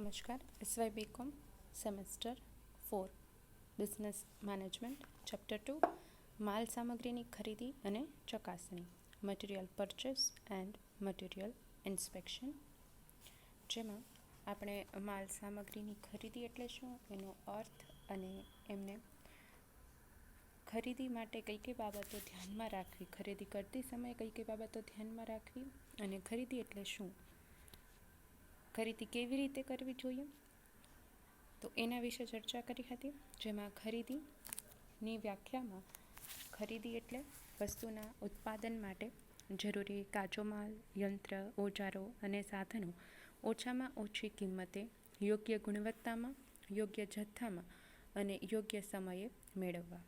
નમસ્કાર. SY B Com semester 4 business management chapter 2 માલ સામગ્રીની ખરીદી અને ચકાસણી material purchase and material inspection, જેમાં આપણે માલ સામગ્રીની ખરીદી એટલે શું, એનો અર્થ અને એમને ખરીદી માટે કઈ કઈ બાબતો ધ્યાનમાં રાખવી, ખરીદી કરતી સમયે કઈ કઈ બાબતો ધ્યાનમાં રાખવી અને ખરીદી એટલે શું, ખરીદી કેવી રીતે કરવી જોઈએ, તો એના વિશે ચર્ચા કરી હતી. જેમાં ખરીદીની વ્યાખ્યામાં ખરીદી એટલે વસ્તુના ઉત્પાદન માટે જરૂરી કાચો માલ, યંત્ર, ઓજારો અને સાધનો ઓછામાં ઓછી કિંમતે, યોગ્ય ગુણવત્તામાં, યોગ્ય જથ્થામાં અને યોગ્ય સમયે મેળવવા.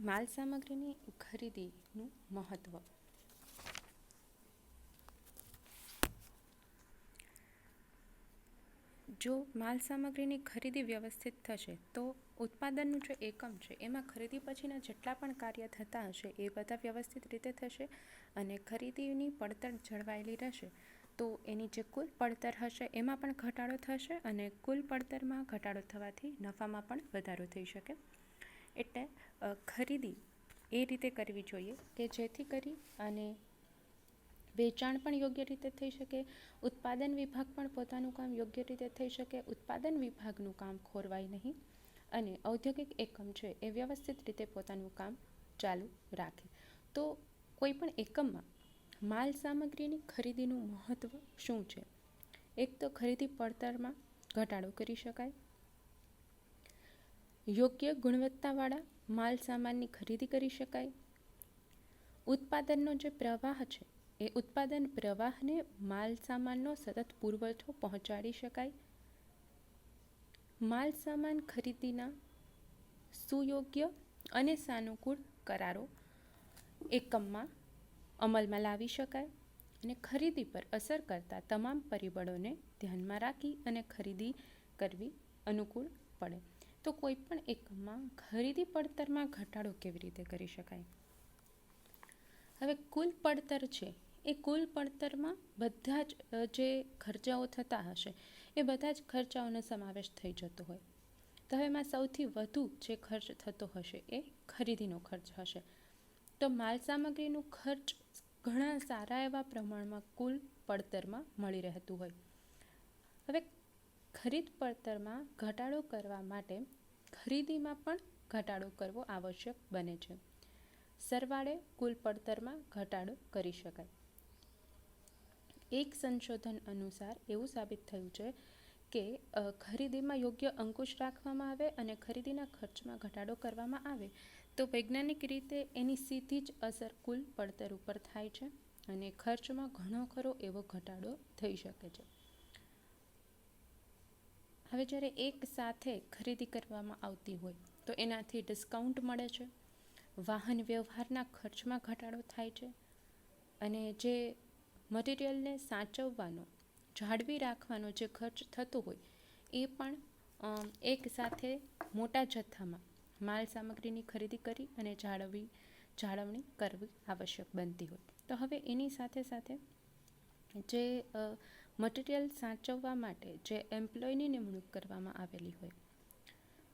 માલ સામગ્રીની ખરીદીનું મહત્વ. જો માલ સામગ્રીની ખરીદી વ્યવસ્થિત થશે તો ઉત્પાદનનું જે એકમ છે એમાં ખરીદી પછીના જેટલા પણ કાર્ય થતા હશે એ બધા વ્યવસ્થિત રીતે થશે અને ખરીદીની પડતર જળવાયેલી રહેશે તો એની જે કુલ પડતર હશે એમાં પણ ઘટાડો થશે અને કુલ પડતરમાં ઘટાડો થવાથી નફામાં પણ વધારો થઈ શકે. એટલે ખરીદી એ રીતે કરવી જોઈએ કે જેથી કરી અને વેચાણ પણ યોગ્ય રીતે થઈ શકે, ઉત્પાદન વિભાગ પણ પોતાનું કામ યોગ્ય રીતે થઈ શકે, ઉત્પાદન વિભાગનું કામ ખોરવાય નહીં અને ઔદ્યોગિક એકમ છે એ વ્યવસ્થિત રીતે પોતાનું કામ ચાલુ રાખે. તો કોઈ પણ એકમમાં માલ સામગ્રીની ખરીદીનું મહત્ત્વ શું છે? એક તો ખરીદી પડતરમાં ઘટાડો કરી શકાય, યોગ્ય ગુણવત્તાવાળા માલ સામાનની ખરીદી કરી શકાય, ઉત્પાદનનો જે પ્રવાહ છે એ ઉત્પાદન પ્રવાહને માલ સામાનનો સતત પુરવઠો પહોંચાડી શકાય, માલ સામાન ખરીદીના સુયોગ્ય અને સાનુકૂળ કરારો એકમમાં અમલમાં લાવી શકાય અને ખરીદી પર અસર કરતા તમામ પરિબળોને ધ્યાનમાં રાખી અને ખરીદી કરવી અનુકૂળ પડે. તો કોઈ પણ એકમમાં ખરીદી પડતરમાં ઘટાડો કેવી રીતે કરી શકાય? હવે કુલ પડતર છે એ કુલ પડતરમાં બધા જ જે ખર્ચાઓ થતા હશે એ બધા જ ખર્ચાઓનો સમાવેશ થઈ જતો હોય. તો હવે એમાં સૌથી વધુ જે ખર્ચ થતો હશે એ ખરીદીનો ખર્ચ હશે. તો માલ સામગ્રીનું ખર્ચ ઘણા સારા એવા પ્રમાણમાં કુલ પડતરમાં મળી રહેતું હોય. હવે ખરીદ પડતરમાં ઘટાડો કરવા માટે ખરીદીમાં પણ ઘટાડો કરવો આવશ્યક બને છે. સરવાળે કુલ પડતરમાં ઘટાડો કરી શકાય. એક સંશોધન અનુસાર એવું સાબિત થયું છે કે ખરીદીમાં યોગ્ય અંકુશ રાખવામાં આવે અને ખરીદીના ખર્ચમાં ઘટાડો કરવામાં આવે તો વૈજ્ઞાનિક રીતે એની સીધી જ અસર કુલ પડતર ઉપર થાય છે અને ખર્ચમાં ઘણો ખરો એવો ઘટાડો થઈ શકે છે. હવે જ્યારે એક સાથે ખરીદી કરવામાં આવતી હોય તો એનાથી ડિસ્કાઉન્ટ મળે છે, વાહન વ્યવહારના ખર્ચમાં ઘટાડો થાય છે અને જે મટીરિયલને સાચવવાનો, જાળવી રાખવાનો જે ખર્ચ થતો હોય એ પણ એક સાથે મોટા જથ્થામાં માલ સામગ્રીની ખરીદી કરી અને જાળવણી કરવી આવશ્યક બનતી હોય. તો હવે એની સાથે સાથે જે મટીરિયલ સાચવવા માટે જે એમ્પ્લોયની નિમણૂક કરવામાં આવેલી હોય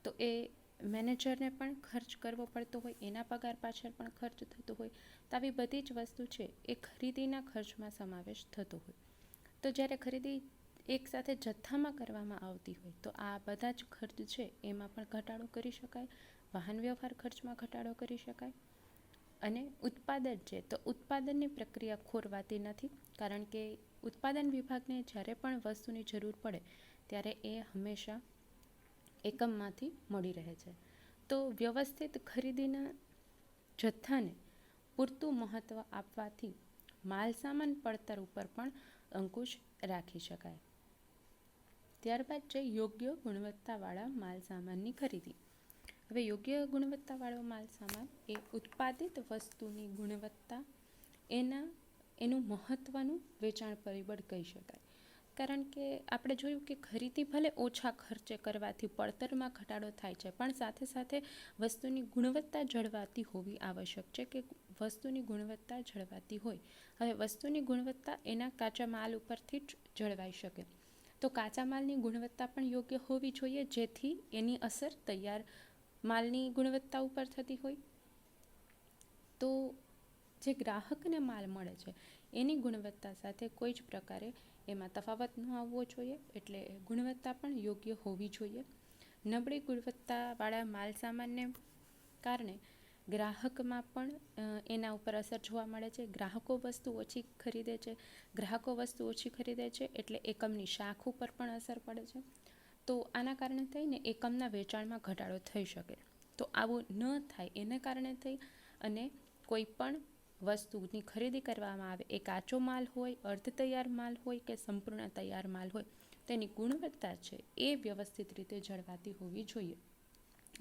તો એ મેનેજરને પણ ખર્ચ કરવો પડતો હોય, એના પગાર પાછળ પણ ખર્ચ થતો હોય. તો આવી બધી જ વસ્તુ છે એ ખરીદીના ખર્ચમાં સમાવેશ થતો હોય. તો જ્યારે ખરીદી એક સાથે જથ્થામાં કરવામાં આવતી હોય તો આ બધા જ ખર્ચ છે એમાં પણ ઘટાડો કરી શકાય, વાહન વ્યવહાર ખર્ચમાં ઘટાડો કરી શકાય અને ઉત્પાદન છે તો ઉત્પાદનની પ્રક્રિયા ખોરવાતી નથી, કારણ કે ઉત્પાદન વિભાગને જ્યારે પણ વસ્તુની જરૂર પડે ત્યારે એ હંમેશા એકમમાંથી મળી રહે છે. તો વ્યવસ્થિત ખરીદીના જથ્થાને પૂરતું મહત્ત્વ આપવાથી માલ સામાન પડતર ઉપર પણ અંકુશ રાખી શકાય. ત્યારબાદ છે યોગ્ય ગુણવત્તાવાળા માલ સામાનની ખરીદી. હવે યોગ્ય ગુણવત્તાવાળો માલ સામાન એ ઉત્પાદિત વસ્તુની ગુણવત્તા એનું મહત્ત્વનું વેચાણ પરિબળ કહી શકાય. કારણ કે આપણે જોયું કે ખરીદી ભલે ઓછા ખર્ચે કરવાથી પડતરમાં ઘટાડો થાય છે, પણ સાથે સાથે વસ્તુની ગુણવત્તા જળવાતી હોવી આવશ્યક છે, કે વસ્તુની ગુણવત્તા જળવાતી હોય. હવે વસ્તુની ગુણવત્તા એના કાચા માલ ઉપરથી જ જળવાઈ શકે. તો કાચા માલની ગુણવત્તા પણ યોગ્ય હોવી જોઈએ, જેથી એની અસર તૈયાર માલની ગુણવત્તા ઉપર થતી હોય. તો જે ગ્રાહકને માલ મળે છે એની ગુણવત્તા સાથે કોઈ જ પ્રકારે એમાં તફાવત ન આવવો જોઈએ, એટલે ગુણવત્તા પણ યોગ્ય હોવી જોઈએ. નબળી ગુણવત્તાવાળા માલ સામાનને કારણે ગ્રાહકમાં પણ એના ઉપર અસર જોવા મળે છે. ગ્રાહકો વસ્તુ ઓછી ખરીદે છે. ગ્રાહકો વસ્તુ ઓછી ખરીદે છે એટલે એકમની શાખ ઉપર પણ અસર પડે છે. તો આના કારણે થઈને એકમના વેચાણમાં ઘટાડો થઈ શકે. તો આવું ન થાય એને કારણે થઈ અને કોઈ પણ વસ્તુની ખરીદી કરવામાં આવે, એ કાચો માલ હોય, અર્ધ તૈયાર માલ હોય કે સંપૂર્ણ તૈયાર માલ હોય, તેની ગુણવત્તા છે એ વ્યવસ્થિત રીતે જળવાતી હોવી જોઈએ,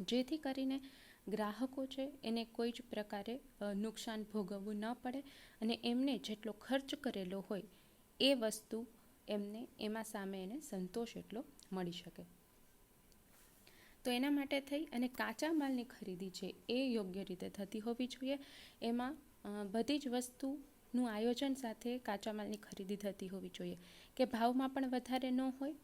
જેથી કરીને ગ્રાહકો છે એને કોઈ જ પ્રકારે નુકસાન ભોગવવું ન પડે અને એમને જેટલો ખર્ચ કરેલો હોય એ વસ્તુ એમને એમાં સામે એને સંતોષ એટલો મળી શકે. તો એના માટે થઈ અને કાચા માલની ખરીદી છે એ યોગ્ય રીતે થતી હોવી જોઈએ. એમાં બધી જ વસ્તુનું આયોજન સાથે કાચા માલની ખરીદી થતી હોવી જોઈએ, કે ભાવમાં પણ વધારે ન હોય,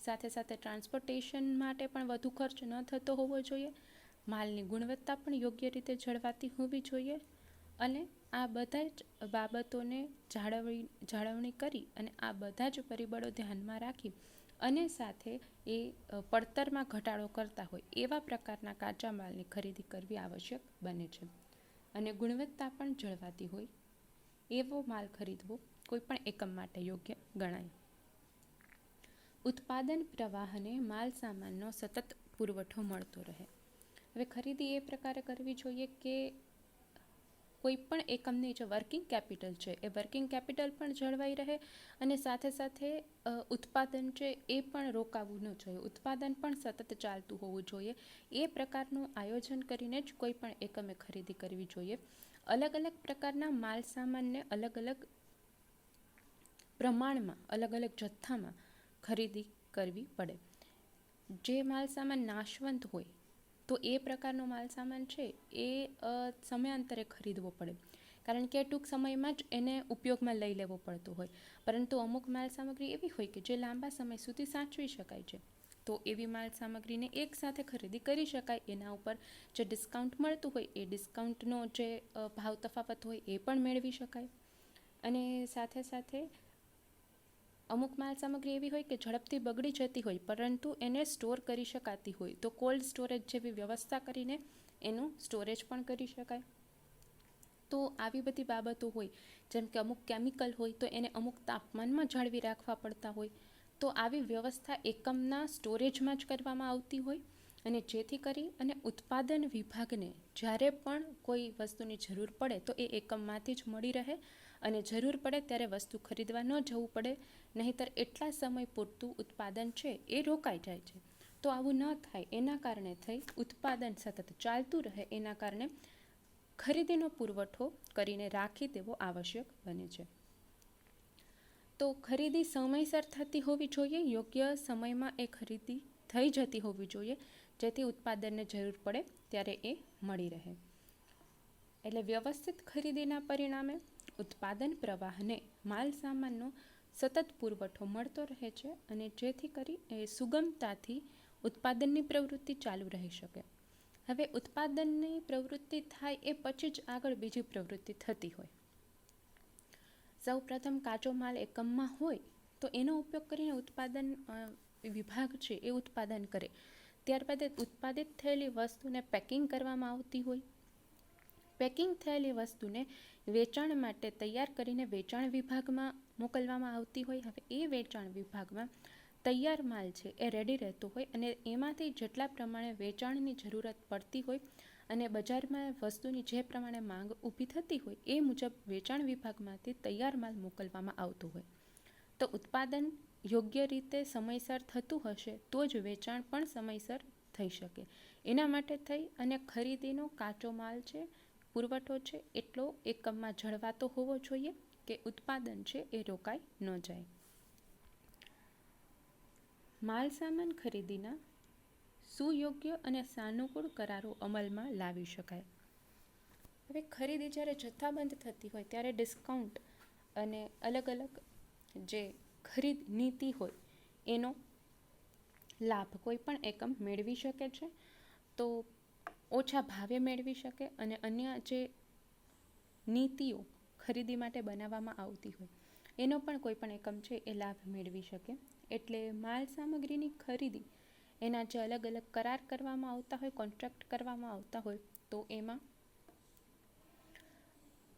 સાથે સાથે ટ્રાન્સપોર્ટેશન માટે પણ વધુ ખર્ચ ન થતો હોવો જોઈએ, માલની ગુણવત્તા પણ યોગ્ય રીતે જળવાતી હોવી જોઈએ. અને આ બધા જ બાબતોને જાળવણી કરી અને આ બધા જ પરિબળો ધ્યાનમાં રાખી અને સાથે એ પડતરમાં ઘટાડો કરતા હોય એવા પ્રકારના કાચા માલની ખરીદી કરવી આવશ્યક બને છે. અને ગુણવત્તા પણ જળવાતી હોય એવો માલ ખરીદવો કોઈ પણ એકમ માટે યોગ્ય ગણાય. ઉત્પાદન પ્રવાહને માલ સામાનનો સતત પુરવઠો મળતો રહે. હવે ખરીદી એ પ્રકારે કરવી જોઈએ કે કોઈ પણ એકમની જે વર્કિંગ કેપિટલ છે એ વર્કિંગ કેપિટલ પણ જળવાઈ રહે અને સાથે સાથે ઉત્પાદન છે એ પણ રોકાવું ન જોઈએ, ઉત્પાદન પણ સતત ચાલતું હોવું જોઈએ. એ પ્રકારનું આયોજન કરીને જ કોઈ પણ એકમે ખરીદી કરવી જોઈએ. અલગ અલગ પ્રકારના માલ સામાનને અલગ અલગ પ્રમાણમાં, અલગ અલગ જથ્થામાં ખરીદી કરવી પડે. જે માલ સામાન નાશવંત હોય તો એ પ્રકારનો માલ સામાન છે એ સમયાંતરે ખરીદવો પડે, કારણ કે ટૂંક સમયમાં જ એને ઉપયોગમાં લઈ લેવો પડતો હોય. પરંતુ અમુક માલ સામગ્રી એવી હોય કે જે લાંબા સમય સુધી સાચવી શકાય છે, તો એવી માલ સામગ્રીને એકસાથે ખરીદી કરી શકાય. એના ઉપર જે ડિસ્કાઉન્ટ મળતું હોય એ ડિસ્કાઉન્ટનો જે ભાવ તફાવત હોય એ પણ મેળવી શકાય. અને સાથે સાથે અમુક માલ સામગ્રી એવી હોય કે ઝડપથી બગડી જતી હોય પરંતુ એને સ્ટોર કરી શકાતી હોય, તો કોલ્ડ સ્ટોરેજ જેવી વ્યવસ્થા કરીને એનું સ્ટોરેજ પણ કરી શકાય. તો આવી બધી બાબતો હોય, જેમ કે અમુક કેમિકલ હોય તો એને અમુક તાપમાનમાં જાળવી રાખવા પડતા હોય, તો આવી વ્યવસ્થા એકમના સ્ટોરેજમાં જ કરવામાં આવતી હોય. અને જેથી કરી અને ઉત્પાદન વિભાગને જ્યારે પણ કોઈ વસ્તુની જરૂર પડે તો એ એકમમાંથી જ મળી રહે અને જરૂર પડે ત્યારે વસ્તુ ખરીદવા ન જવું પડે, નહીંતર એટલા સમય પૂરતું ઉત્પાદન છે એ રોકાઈ જાય છે. તો આવું ન થાય એના કારણે થઈ ઉત્પાદન સતત ચાલતું રહે, એના કારણે ખરીદીનો પુરવઠો કરીને રાખી દેવો આવશ્યક બને છે. તો ખરીદી સમયસર થતી હોવી જોઈએ, યોગ્ય સમયમાં એ ખરીદી થઈ જતી હોવી જોઈએ, જેથી ઉત્પાદનને જરૂર પડે ત્યારે એ મળી રહે. એટલે વ્યવસ્થિત ખરીદીના પરિણામે ઉત્પાદન પ્રવાહને માલ સામાનનો સતત પુરવઠો મળતો રહે છે અને જેથી કરી એ સુગમતાથી ઉત્પાદનની પ્રવૃત્તિ ચાલુ રહી શકે. હવે ઉત્પાદનની પ્રવૃત્તિ થાય એ પછી જ આગળ બીજી પ્રવૃત્તિ થતી હોય. સૌ પ્રથમ કાચો માલ એકમમાં હોય તો એનો ઉપયોગ કરીને ઉત્પાદન વિભાગ છે એ ઉત્પાદન કરે. ત્યારબાદ ઉત્પાદિત થયેલી વસ્તુને પેકિંગ કરવામાં આવતી હોય. પેકિંગ થયેલી વસ્તુને વેચાણ માટે તૈયાર કરીને વેચાણ વિભાગમાં મોકલવામાં આવતી હોય. હવે એ વેચાણ વિભાગમાં તૈયાર માલ છે એ રેડી રહેતો હોય અને એમાંથી જેટલા પ્રમાણે વેચાણની જરૂરત પડતી હોય અને બજારમાં વસ્તુની જે પ્રમાણે માંગ ઊભી થતી હોય એ મુજબ વેચાણ વિભાગમાંથી તૈયાર માલ મોકલવામાં આવતો હોય. તો ઉત્પાદન યોગ્ય રીતે સમયસર થતું હશે તો જ વેચાણ પણ સમયસર થઈ શકે. એના માટે થઈ અને ખરીદીનો કાચો માલ છે, પુરવઠો છે એટલો એકમમાં જળવાતો હોવો જોઈએ કે ઉત્પાદન છે એ રોકાઈ ન જાય. માલસામાન ખરીદીના સુયોગ્ય અને સાનુકૂળ કરારો અમલમાં લાવી શકાય. હવે ખરીદી જ્યારે જથ્થાબંધ થતી હોય ત્યારે ડિસ્કાઉન્ટ અને અલગ અલગ જે ખરીદ નીતિ હોય એનો લાભ કોઈ પણ એકમ મેળવી શકે છે. તો ઓછા ભાવે મેળવી શકે અને અન્ય જે નીતિઓ ખરીદી માટે બનાવવામાં આવતી હોય એનો પણ કોઈ પણ એકમ છે એ લાભ મેળવી શકે. એટલે માલ સામગ્રીની ખરીદી એના જે અલગ અલગ કરાર કરવામાં આવતા હોય, કોન્ટ્રાક્ટ કરવામાં આવતા હોય, તો એમાં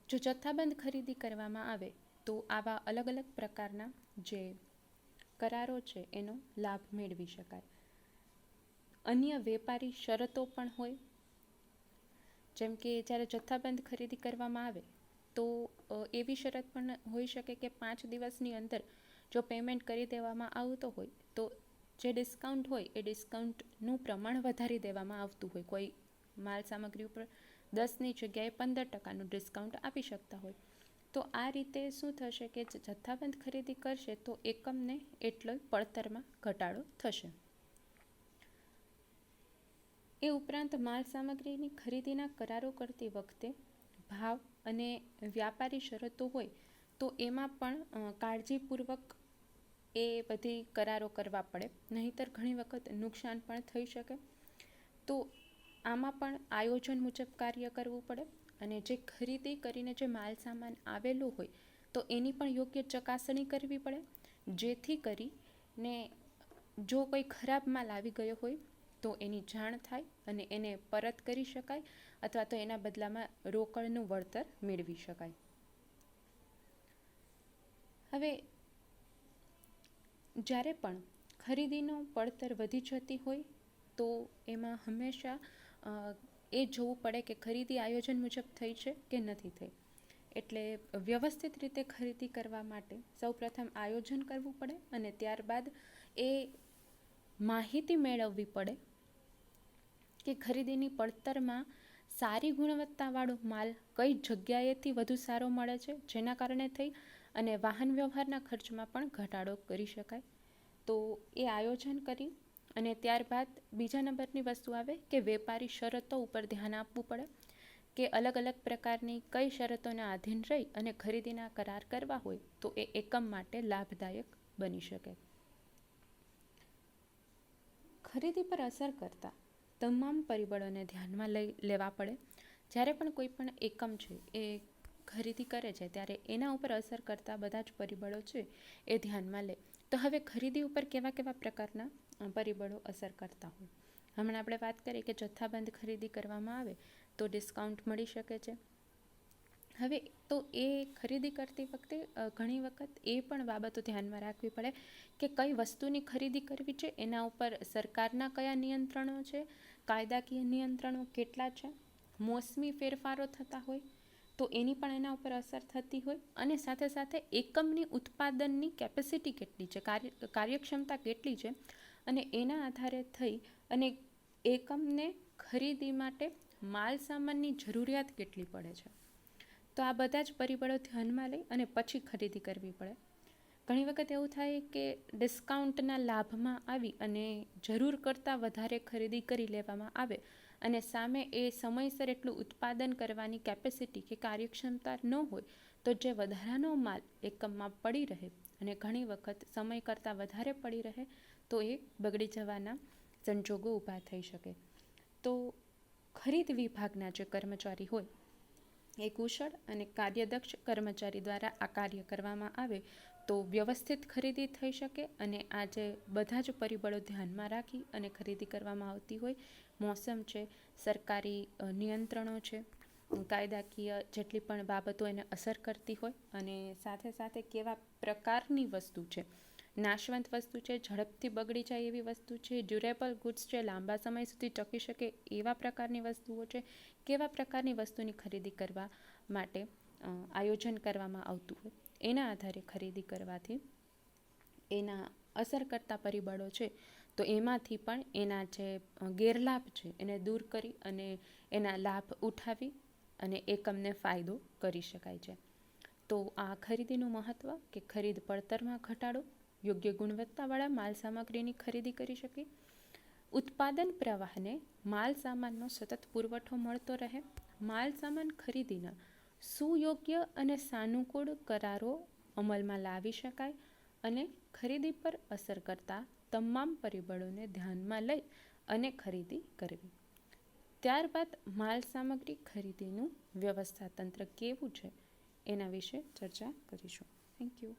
જો જથ્થાબંધ ખરીદી કરવામાં આવે તો આવા અલગ અલગ પ્રકારના જે કરારો છે એનો લાભ મેળવી શકાય. અન્ય વેપારી શરતો પણ હોય, જેમ કે જ્યારે જથ્થાબંધ ખરીદી કરવામાં આવે તો એવી શરત પણ હોઈ શકે કે 5 દિવસની અંદર જો પેમેન્ટ કરી દેવામાં આવતો હોય તો જે ડિસ્કાઉન્ટ હોય એ ડિસ્કાઉન્ટનું પ્રમાણ વધારી દેવામાં આવતું હોય. કોઈ માલ સામગ્રી ઉપર 10ની જગ્યાએ 15% ડિસ્કાઉન્ટ આપી શકતા હોય. તો આ રીતે શું થશે કે જથ્થાબંધ ખરીદી કરશે તો એકમને એટલો પડતરમાં ઘટાડો થશે. એ ઉપરાંત માલ સામગ્રીની ખરીદીના કરારો કરતી વખતે ભાવ અને વ્યાપારી શરતો હોય તો એમાં પણ કાળજીપૂર્વક એ બધી કરારો કરવા પડે, નહીંતર ઘણી વખત નુકસાન પણ થઈ શકે. તો આમાં પણ આયોજન મુજબ કાર્ય કરવું પડે અને જે ખરીદી કરીને જે માલ સામાન આવેલો હોય તો એની પણ યોગ્ય ચકાસણી કરવી પડે, જેથી કરીને જો કોઈ ખરાબ માલ આવી ગયો હોય તો એની જાણ થાય અને એને પરત કરી શકાય અથવા તો એના બદલામાં રોકડનું વળતર મેળવી શકાય. હવે જ્યારે પણ ખરીદીનો પડતર વધી જતી હોય તો એમાં હંમેશા એ જોવું પડે કે ખરીદી આયોજન મુજબ થઈ છે કે નથી થઈ. એટલે વ્યવસ્થિત રીતે ખરીદી કરવા માટે સૌપ્રથમ આયોજન કરવું પડે અને ત્યારબાદ એ માહિતી મેળવવી પડે કે ખરીદીની પડતરમાં સારી ગુણવત્તાવાળો માલ કઈ જગ્યાએથી વધુ સારો મળે છે, જેના કારણે થઈ અને વાહન વ્યવહારના ખર્ચમાં પણ ઘટાડો કરી શકાય. તો એ આયોજન કરી અને ત્યારબાદ બીજા નંબરની વસ્તુ આવે કે વેપારી શરતો ઉપર ધ્યાન આપવું પડે કે અલગ અલગ પ્રકારની કઈ શરતોના આધીન રહી અને ખરીદીના કરાર કરવા હોય તો એ એકમ માટે લાભદાયક બની શકે. ખરીદી પર અસર કરતા તમામ પરિબળોને ધ્યાનમાં લેવા પડે. જ્યારે પણ કોઈ પણ એકમ છે એ ખરીદી કરે છે ત્યારે એના ઉપર અસર કરતા બધા જ પરિબળો છે એ ધ્યાનમાં લે. તો હવે ખરીદી ઉપર કેવા કેવા પ્રકારના પરિબળો અસર કરતા હોય. હમણાં આપણે વાત કરીએ કે જથ્થાબંધ ખરીદી કરવામાં આવે તો ડિસ્કાઉન્ટ મળી શકે છે. હવે તો એ ખરીદી કરતી વખતે ઘણી વખત એ પણ બાબતો ધ્યાનમાં રાખવી પડે કે કઈ વસ્તુની ખરીદી કરવી છે, એના ઉપર સરકારના કયા નિયંત્રણો છે, કાયદાકીય નિયંત્રણો કેટલા છે, મોસમી ફેરફારો થતા હોય તો એની પણ એના ઉપર અસર થતી હોય અને સાથે સાથે એકમની ઉત્પાદનની કેપેસિટી કેટલી છે, કાર્યક્ષમતા કેટલી છે અને એના આધારે થઈ અને એકમને ખરીદી માટે માલ સામાનની જરૂરિયાત કેટલી પડે છે. તો આ બધા જ પરિબળો ધ્યાનમાં લઈ અને પછી ખરીદી કરવી પડે. ઘણી વખત એવું થાય કે ડિસ્કાઉન્ટના લાભમાં આવી અને જરૂર કરતાં વધારે ખરીદી કરી લેવામાં આવે અને સામે એ સમયસર એટલું ઉત્પાદન કરવાની કેપેસિટી કે કાર્યક્ષમતા ન હોય તો જે વધારાનો માલ એકમમાં પડી રહે અને ઘણી વખત સમય કરતાં વધારે પડી રહે તો એ બગડી જવાના સંજોગો ઊભા થઈ શકે. તો ખરીદ વિભાગના જે કર્મચારી હોય એ કુશળ અને કાર્યદક્ષ કર્મચારી દ્વારા આ કાર્ય કરવામાં આવે તો વ્યવસ્થિત ખરીદી થઈ શકે અને આ જે બધા જ પરિબળો ધ્યાનમાં રાખી અને ખરીદી કરવામાં આવતી હોય, મોસમ છે, સરકારી નિયંત્રણો છે, કાયદાકીય જેટલી પણ બાબતો એને અસર કરતી હોય અને સાથે સાથે કેવા પ્રકારની વસ્તુ છે, નાશવંત વસ્તુ છે, ઝડપથી બગડી જાય એવી વસ્તુ છે, ડ્યુરેબલ ગુડ્સ છે, લાંબા સમય સુધી ટકી શકે એવા પ્રકારની વસ્તુઓ છે, કેવા પ્રકારની વસ્તુની ખરીદી કરવા માટે આયોજન કરવામાં આવતું હોય એના આધારે ખરીદી કરવાથી એના અસર કરતા પરિબળો છે તો એમાંથી પણ એના જે ગેરલાભ છે એને દૂર કરી અને એના લાભ ઉઠાવી અને એકમને ફાયદો કરી શકાય છે. તો આ ખરીદીનું મહત્ત્વ કે ખરીદ પડતરમાં ઘટાડો યોગ્ય ગુણવત્તાવાળા માલ સામગ્રીની ખરીદી કરી શકે, ઉત્પાદન પ્રવાહને માલ સામાનનો સતત પુરવઠો મળતો રહે, માલ સામાન ખરીદીના સુયોગ્ય અને સાનુકૂળ કરારો અમલમાં લાવી શકાય અને ખરીદી પર અસર કરતા તમામ પરિબળોને ધ્યાનમાં લઈ અને ખરીદી કરવી. ત્યારબાદ માલ સામગ્રી ખરીદીનું વ્યવસ્થા તંત્ર કેવું છે એના વિશે ચર્ચા કરીશું. Thank you.